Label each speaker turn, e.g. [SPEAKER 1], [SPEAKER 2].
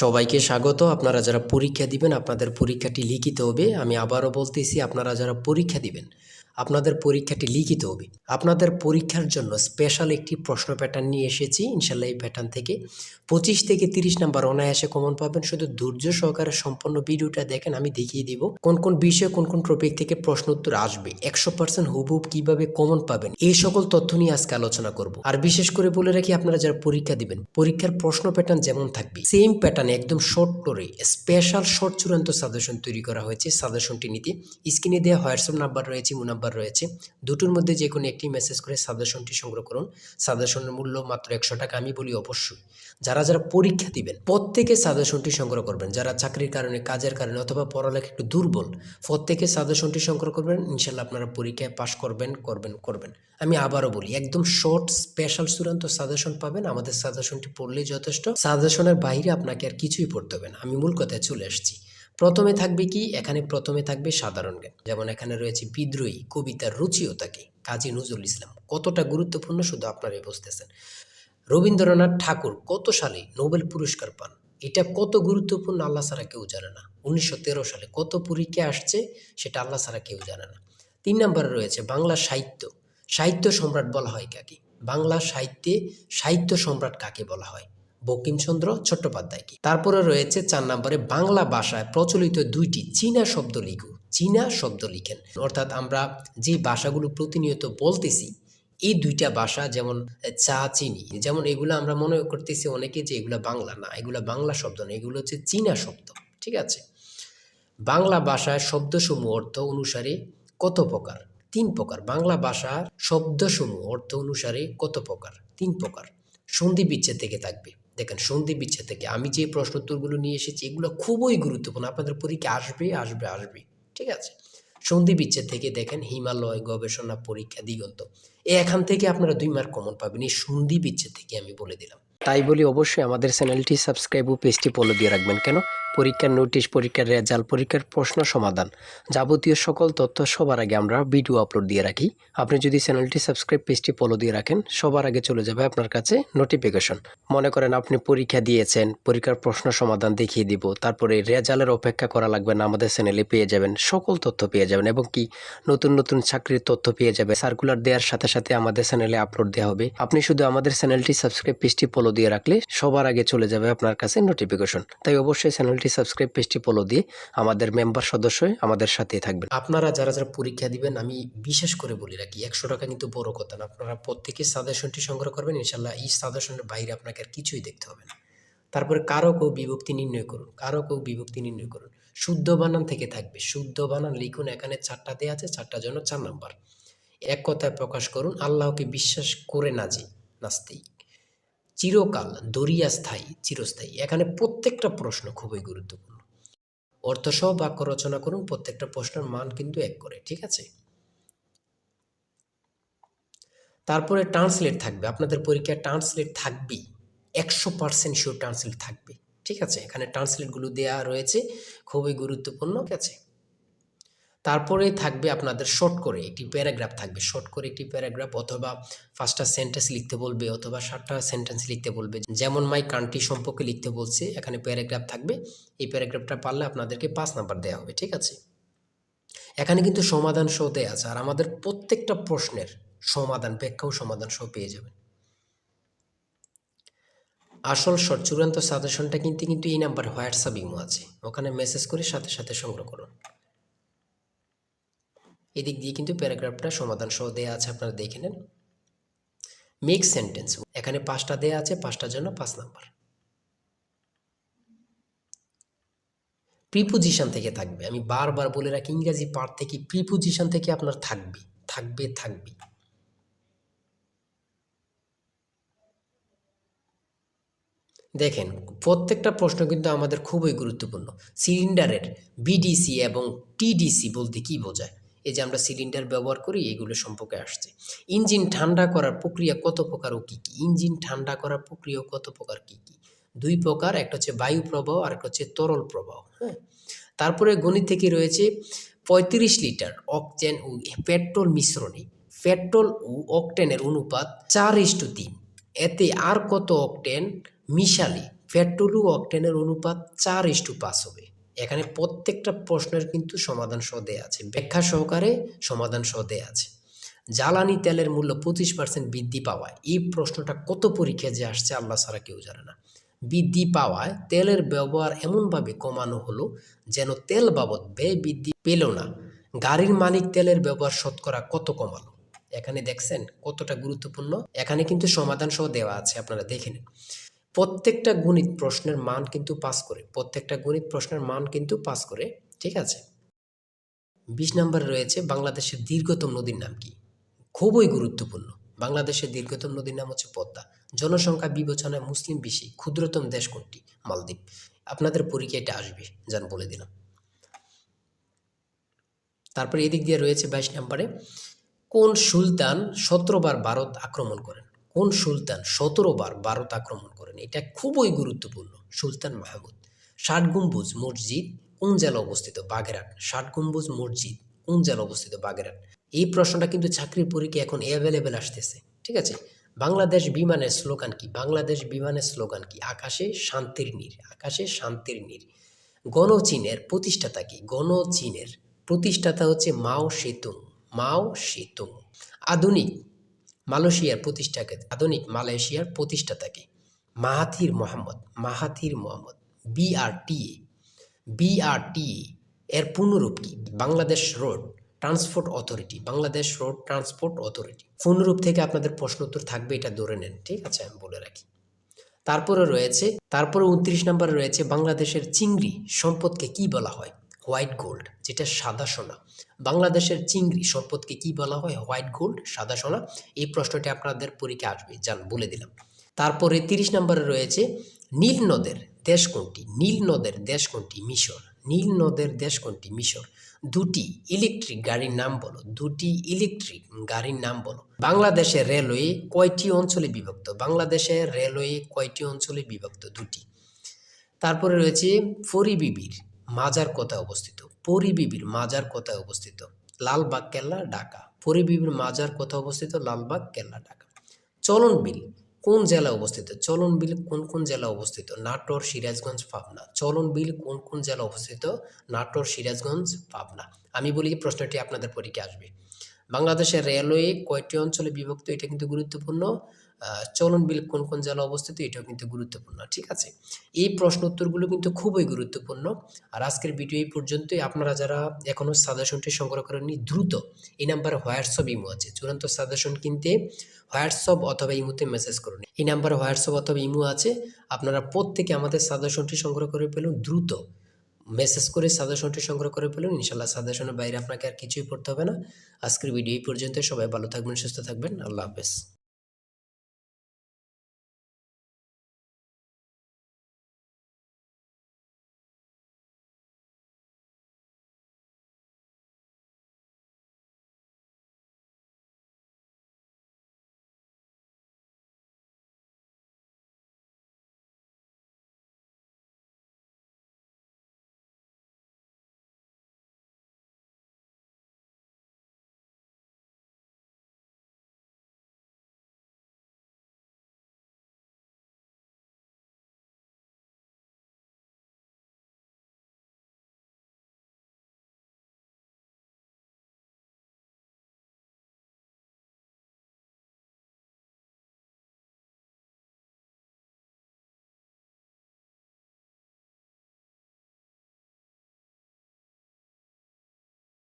[SPEAKER 1] সবাইকে স্বাগত। আপনারা যারা পরীক্ষা দিবেন আপনাদের পরীক্ষাটি লিখিত হবে। আমি আবারও বলতেছি, আপনারা যারা পরীক্ষা দিবেন আপনাদের পরীক্ষাটি লিখিত হবে। আপনাদের পরীক্ষার জন্য স্পেশাল একটি প্রশ্ন প্যাটার্ন নিয়ে এসেছি। ইনশাল্লাহ এই প্যাটার্ন থেকে 25 থেকে 30 নাম্বার অনায়াসে কমন পাবেন। শুধু ধৈর্য সহকারে সম্পূর্ণ ভিডিওটা দেখেন, আমি দেখিয়ে দিব কোন কোন বিষয়ে কোন কোন টপিক থেকে প্রশ্ন উত্তর আসবে, 100% হুবহুব কিভাবে কমন পাবেন, এই সকল তথ্য নিয়ে আজকে আলোচনা করব। আর বিশেষ করে বলে রাখি, আপনারা যারা পরীক্ষা দিবেন পরীক্ষার প্রশ্ন প্যাটার্ন যেমন থাকবে সেম প্যাটার্নে একদম শর্ট করে স্পেশাল শর্ট চূড়ান্ত সাজেশন তৈরি করা হয়েছে। সাজেশনটি নিতে স্ক্রিনে দেওয়া হোয়াটসঅ্যাপ নাম্বার রয়েছে, ইমো নাম্বার রয়েছে, দুটোর মধ্যে যে কোনো একটি মেসেজ করে সাজেশনটি সংগ্রহ করুন। সাজেশনের মূল্য মাত্র 100 টাকা। আমি বলি অবশ্যই যারা যারা পরীক্ষা দিবেন প্রত্যেকে সাজেশনটি সংগ্রহ করবেন। যারা চাকরির কারণে, কাজের কারণে অথবা পড়ালেখা একটু দুর্বল, প্রত্যেকে সাজেশনটি সংগ্রহ করবেন। ইনশাল্লাহ আপনারা পরীক্ষায় পাশ করবেন। আমি আবারও বলি, একদম শর্ট স্পেশাল চূড়ান্ত সাজেশন পাবেন। আমাদের সাজেশনটি পড়লেই যথেষ্ট। সাজেশনের বাইরে আপনাকে আর কিছুই পড়তে হবে না। আমি মূল কথায় চলে আসছি। প্রথমে থাকবে কি, এখানে প্রথমে থাকবে সাধারণ জ্ঞান। যেমন এখানে রয়েছে বিদ্রোহী কবিতার রুচিও থাকে, কাজী নজরুল ইসলাম। কতটা গুরুত্বপূর্ণ শুধু আপনারাই বুঝতেছেন। রবীন্দ্রনাথ ঠাকুর কত সালে নোবেল পুরস্কার পান, এটা কত গুরুত্বপূর্ণ আল্লাহ ছাড়া কেউ জানে না। 1913 সালে কত পরীক্ষা আসছে, সেটা আল্লাহ ছাড়া কেউ জানে না। 3 নম্বরে রয়েছে বাংলা সাহিত্য। সাহিত্য সম্রাট বলা হয় কাকে? বাংলা সাহিত্যে সাহিত্য সম্রাট কাকে বলা হয়? বঙ্কিমচন্দ্র চট্টোপাধ্যায়কে। তারপরে রয়েছে 4 নম্বরে বাংলা ভাষায় প্রচলিত 2টি চীনা শব্দ লিখুন। চীনা শব্দ লিখেন, অর্থাৎ আমরা যে ভাষাগুলো প্রতিনিয়ত বলতেছি এই 2টা ভাষা, যেমন চা, চিনি, যেমন এগুলো আমরা মনে করতেছি অনেকে যে এগুলো বাংলা না, এগুলো বাংলা শব্দ না, এগুলো হচ্ছে চীনা শব্দ। ঠিক আছে। বাংলা ভাষায় শব্দসমূহ অর্থ অনুসারে কত প্রকার? 3 প্রকার। বাংলা ভাষার শব্দসমূহ অর্থ অনুসারে কত প্রকার? 3 প্রকার। সন্ধি বিচ্ছেদ থেকে থাকবে। দেখেন, সন্ধি বিচ্ছেদ থেকে আমি যে প্রশ্ন উত্তরগুলো নিয়ে এসেছি এগুলো খুবই গুরুত্বপূর্ণ, আপনাদের পরীক্ষা আসবে। ঠিক আছে। সন্ধি বিচ্ছেদ থেকে দেখেন হিমালয়, গবেষণা, পরীক্ষা, দিগন্ত, এখান থেকে আপনারা 2 মার্ক কমন পাবেন। এই সন্ধি বিচ্ছেদ থেকে আমি বলে দিলাম। তাই বলি অবশ্যই আমাদের চ্যানেলটি সাবস্ক্রাইব ও পেজটি ফলো দিয়ে রাখবেন। কেন? পরীক্ষার নোটিশ, পরীক্ষার রেজাল্ট, পরীক্ষার প্রশ্ন সমাধান, যাবতীয় সকল তথ্য সবার আগে আমরা ভিডিও আপলোড দিয়ে রাখি। আপনি যদি চ্যানেলটি সাবস্ক্রাইব, পেজটি ফলো দিয়ে রাখেন, সবার আগে চলে যাবে আপনার কাছে নোটিফিকেশন। মনে করেন আপনি পরীক্ষা দিয়েছেন, পরীক্ষার প্রশ্ন সমাধান দেখিয়ে দিব, তারপরে রেজাল্টের অপেক্ষা করা লাগবে না, আমাদের চ্যানেলে পেয়ে যাবেন, সকল তথ্য পেয়ে যাবেন, এবং কি নতুন নতুন চাকরির তথ্য পেয়ে যাবে। সার্কুলার দেওয়ার সাথে সাথে আমাদের চ্যানেলে আপলোড দেওয়া হবে। আপনি শুধু আমাদের চ্যানেলটি সাবস্ক্রাইব, পেজটি ফলো দিয়ে রাখলে সবার আগে চলে যাবে আপনার কাছে নোটিফিকেশন। তাই অবশ্যই চ্যানেলটি সাবস্ক্রাইব, পেজটি ফলো দিয়ে আমাদের মেম্বার সদস্য হয়ে আমাদের সাথেই থাকবেন। আপনারা যারা যারা পরীক্ষা দিবেন, আমি বিশেষ করে বলি রাখি, 100 টাকা কিন্তু বড় কথা না। আপনারা প্রত্যেকে সাজেশনটি সংগ্রহ করবেন। ইনশাল্লাহ এই সাজেশনের বাইরে আপনাকে আর কিছুই দেখতে হবে না। তারপরে কারক ও বিভক্তি নির্ণয় করুন। কারক ও বিভক্তি নির্ণয় করুন। শুদ্ধ বানান থেকে থাকবে। শুদ্ধ বানান লিখুন। এখানে 4টা দেওয়া আছে, 4টার জন্য 4 নাম্বার। এক কথায় প্রকাশ করুন, আল্লাহকে বিশ্বাস করে না যে নাস্তিক। চিরকাল, দরিয়া স্থায়ী, চিরস্থায়ী। এখানে প্রত্যেকটা প্রশ্ন খুবই গুরুত্বপূর্ণ। অর্থসহ বাক্য রচনা করুন। প্রত্যেকটা প্রশ্নের মান কিন্তু 1 করে। ঠিক আছে। তারপরে ট্রান্সলেট থাকবে। আপনাদের পরীক্ষায় ট্রান্সলেট থাকবেই, 100% শিওর ট্রান্সলেট থাকবে। ঠিক আছে। এখানে ট্রান্সলেটগুলো দেওয়া রয়েছে, খুবই গুরুত্বপূর্ণ। ঠিক আছে। তারপরে থাকবে আপনাদের শর্ট করে একটি প্যারাগ্রাফ থাকবে। শর্ট করে একটি প্যারাগ্রাফ, অথবা 5টা সেন্টেন্স লিখতে বলবে, অথবা 7টা সেন্টেন্স লিখতে বলবে। যেমন মাই কান্ট্রি সম্পর্কে লিখতে বলছে, এখানে প্যারাগ্রাফ থাকবে। এই প্যারাগ্রাফটা পারলে আপনাদেরকে 5 নাম্বার দেওয়া হবে। ঠিক আছে। এখানে কিন্তু সমাধান সহ দেওয়া আছে, আর আমাদের প্রত্যেকটা প্রশ্নের সমাধান, ব্যাখ্যা ও সমাধান সহ পেয়ে যাবেন। আসল শর্ট চূড়ান্ত সাজেশনটা কিন্তু এই নাম্বার হোয়াটসঅ্যাপ, ইমো আছে, ওখানে মেসেজ করে সাথে সাথে সংগ্রহ করুন। এদিক দিয়ে কিন্তু প্যারাগ্রাফটা সমাধান সহ দেওয়া আছে, আপনারা দেখে নেন। মেক সেন্টেন্স, এখানে 5টা দেওয়া আছে, 5টার জন্য 5 নাম্বার। প্রিপোজিশন থেকে থাকবে। আমি বারবার বলে রাখি, ইংরেজি পার্ট থেকে প্রিপোজিশন থেকে আপনার থাকবে। দেখেন, প্রত্যেকটা প্রশ্ন কিন্তু আমাদের খুবই গুরুত্বপূর্ণ। সিলিন্ডারের বিডিসি এবং টিডিসি বলতে কি বোঝায়? এই যে আমরা সিলিন্ডার ব্যবহার করি, এগুলো সম্পর্কে আসছে। ইঞ্জিন ঠান্ডা করার প্রক্রিয়া কত প্রকার ও কী কী? ইঞ্জিন ঠান্ডা করার প্রক্রিয়া কত প্রকার, কী কী? 2 প্রকার, একটা হচ্ছে বায়ু প্রবাহ আর একটা হচ্ছে তরল প্রবাহ। হ্যাঁ। তারপরে গণিত থেকে রয়েছে 35 লিটার অকটেন ও পেট্রোল মিশ্রণে পেট্রোল ও অকটেনের অনুপাত 4:3। এতে আর কত অকটেন মিশালে পেট্রোল ও অকটেনের অনুপাত 4:5 হবে। এখানে প্রত্যেকটা প্রশ্নের কিন্তু সমাধান সহ দেয়া আছে, ব্যাখ্যা সহকারে সমাধান সহ দেয়া আছে। জ্বালানি তেলের মূল্য 25% বৃদ্ধি পাওয়ায়, এই প্রশ্নটা কত পরীক্ষায় যে আসছে আল্লাহ ছাড়া কেউ জানে না। বৃদ্ধি পাওয়ায় তেলের ব্যবহার এমনভাবে কমানো হলো যেন তেল বাবদ ব্যয় বৃদ্ধি পেল না। গাড়ির মালিক তেলের ব্যবহার শতকরা কত কমালো? এখানে দেখছেন কতটা গুরুত্বপূর্ণ। এখানে কিন্তু সমাধান সহ দেওয়া আছে, আপনারা দেখে নিন। প্রত্যেকটা গণিত প্রশ্নের মান কিন্তু পাস করে, প্রত্যেকটা গণিত প্রশ্নের মান কিন্তু পাস করে, ঠিক আছে। 20 নম্বরে রয়েছে বাংলাদেশের দীর্ঘতম নদীর নাম কি? খুবই গুরুত্বপূর্ণ। বাংলাদেশের দীর্ঘতম নদীর নাম হচ্ছে পদ্মা। জনসংখ্যা বিবেচনায় মুসলিম বেশি, ক্ষুদ্রতম দেশ কোনটি? মালদ্বীপ। আপনাদের পরীক্ষায় এটা আসবে, যান বলে দিলাম। তারপরে এদিক দিয়ে রয়েছে 22 নম্বরে, কোন সুলতান 17 বার ভারত আক্রমণ করেন? কোন সুলতান 17 বার ভারত আক্রমণ করেন? এটা খুবই গুরুত্বপূর্ণ। সুলতান মাহমুদ। 60 গম্বুজ মসজিদ কোন জেলা অবস্থিত? বাগেরহাট। 60 গম্বুজ মসজিদ কোন জেলা অবস্থিত? বাগেরহাট। এই প্রশ্নটা কিন্তু চাকরির পরীক্ষা এখন অ্যাভেলেবেল আসতেছে, ঠিক আছে। বাংলাদেশ বিমানের স্লোগান কি? বাংলাদেশ বিমানের স্লোগান কি? আকাশে শান্তির নীড়, আকাশে শান্তির নীড়। গণচীনের প্রতিষ্ঠাতা কি? গণচীনের প্রতিষ্ঠাতা হচ্ছে মাও সেতুং, মাও সেতুং। আধুনিক মালয়েশিয়ার প্রতিষ্ঠাকে, আধুনিক মালয়েশিয়ার প্রতিষ্ঠাতাকে? Mahathir Mohamad, Mahathir Mohamad. BRTA, BRTA এর পূর্ণরূপ কি? Bangladesh road transport authority, Bangladesh road transport authority. পূর্ণরূপ থেকে আপনাদের প্রশ্ন উত্তর থাকবে, এটা ধরে নেন, ঠিক আছে, আমি বলে রাখি। তারপরে 29 নম্বরে রয়েছে বাংলাদেশের চিংড়ি সম্পদকে কি বলা হয়? হোয়াইট গোল্ড, যেটা সাদা সোনা। বাংলাদেশের চিংড়ি সম্পদকে কি বলা হয়? হোয়াইট গোল্ড, সাদা সোনা। এই প্রশ্নটি আপনাদের পরীক্ষা আসবে, যান বলে দিলাম। তারপরে 30 নম্বরে রয়েছে নীল নদের দেশ কোনটি? নীল নদের দেশ কোনটি? মিশর। নীল নদের দেশ কোনটি? মিশর। দুটি ইলেকট্রিক গাড়ির নাম বলো, দুটি ইলেকট্রিক গাড়ির নাম বলো। বাংলাদেশের রেলওয়ে কয়টি অঞ্চলে বিভক্ত? বাংলাদেশের রেলওয়ে কয়টি অঞ্চলে বিভক্ত? দুটি। তারপরে রয়েছে পরিবিবির মাজার কোথায় অবস্থিত? পরিবিবির মাজার কোথায় অবস্থিত? লালবাগ কেল্লা, ঢাকা। পরিবিবির মাজার কোথায় অবস্থিত? লালবাগ কেল্লা, ঢাকা। চলন বিল কোন জেলা অবস্থিত? চলন বিল কোন কোন জেলা অবস্থিত? নাটোর, সিরাজগঞ্জ, পাবনা। চলন বিল কোন কোন জেলা অবস্থিত? নাটোর, সিরাজগঞ্জ, পাবনা। আমি বলি প্রশ্নটি আপনাদের পরীক্ষা আসবে। বাংলাদেশের রেলওয়ে কয়টি অঞ্চলে বিভক্ত? এটা কিন্তু গুরুত্বপূর্ণ। চলন বিল কোন কোন জেলা অবস্থিত? এটাও কিন্তু গুরুত্বপূর্ণ, ঠিক আছে। এই প্রশ্ন উত্তরগুলো কিন্তু খুবই গুরুত্বপূর্ণ। আর আজকের ভিডিও এই পর্যন্তই। আপনারা যারা এখনও সাজেশনটি সংগ্রহ করেননি, দ্রুত এই নাম্বারে হোয়াটসঅ্যাপ ইমো আছে, চূড়ান্ত সাজেশন কিনতে হোয়াটসঅ্যাপ অথবা ইমোতে মেসেজ করুন। এই নাম্বারে হোয়াটসঅ্যাপ অথবা ইমো আছে, আপনারা প্রত্যেকে আমাদের সাজেশনটি সংগ্রহ করে ফেলুন। দ্রুত মেসেজ করে সাজেশনটি সংগ্রহ করে ফেলুন। ইনশাল্লাহ সাজেশনের বাইরে আপনাকে আর কিছুই পড়তে হবে না। আজকের ভিডিও এই পর্যন্ত। সবাই ভালো থাকবেন, সুস্থ থাকবেন। আল্লাহ হাফেজ।